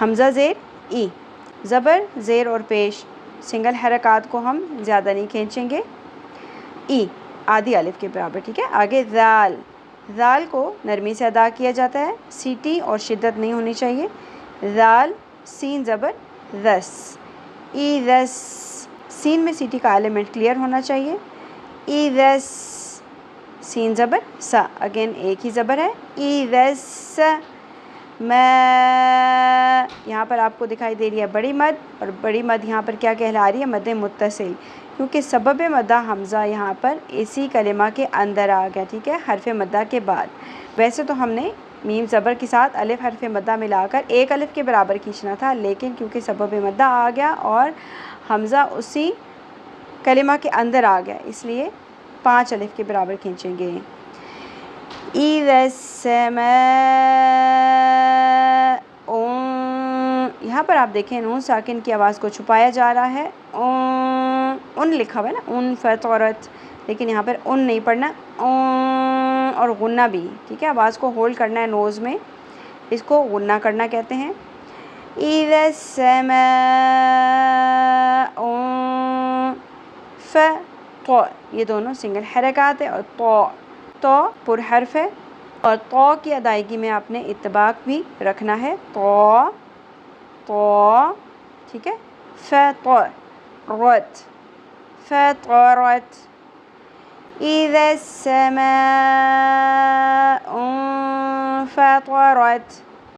حمزہ زیر ای، زبر زیر اور پیش، سنگل حرکات کو ہم زیادہ نہیں کھینچیں گے، ای آدھی الف کے برابر، ٹھیک ہے۔ آگے ذال، ذال کو نرمی سے ادا کیا جاتا ہے، سیٹی اور شدت نہیں ہونی چاہیے، ذال سین زبر ذس، ای ذس، سین میں سیٹی کا ایلیمنٹ کلیئر ہونا چاہیے، ای ذس، سین زبر سا، اگین ایک ہی زبر ہے، ای ذس، میں یہاں پر آپ کو دکھائی دے رہی ہے بڑی مد، اور بڑی مد یہاں پر کیا کہلا رہی ہے؟ مد متصل، کیونکہ سبب مدہ حمزہ یہاں پر اسی کلمہ کے اندر آ گیا، ٹھیک ہے، حرف مدہ کے بعد۔ ویسے تو ہم نے میم زبر کے ساتھ الف حرف مدہ ملا کر ایک الف کے برابر کھینچنا تھا، لیکن کیونکہ سبب مدہ آ گیا اور حمزہ اسی کلمہ کے اندر آ گیا، اس لیے 5 الف کے برابر کھینچیں گے۔ اِذَا السَّمَاءُ، یہاں پر آپ دیکھیں نون ساکن کی آواز کو چھپایا جا رہا ہے، ان لکھا ہوا ہے نا، ان فطرت، لیکن یہاں پر ان نہیں پڑھنا، اور غنہ بھی، ٹھیک ہے، آواز کو ہولڈ کرنا ہے نوز میں، اس کو غنہ کرنا کہتے ہیں۔ اِذَا السَّمَاءُ، یہ دونوں سنگل حرکات ہے، اور تو پر حرف ہے، اور تو کی ادائیگی میں آپ نے اتباق بھی رکھنا ہے، تو، ٹھیک ہے، فطرت، فطرت، اِذَا السَّمَاءُ انفطرت،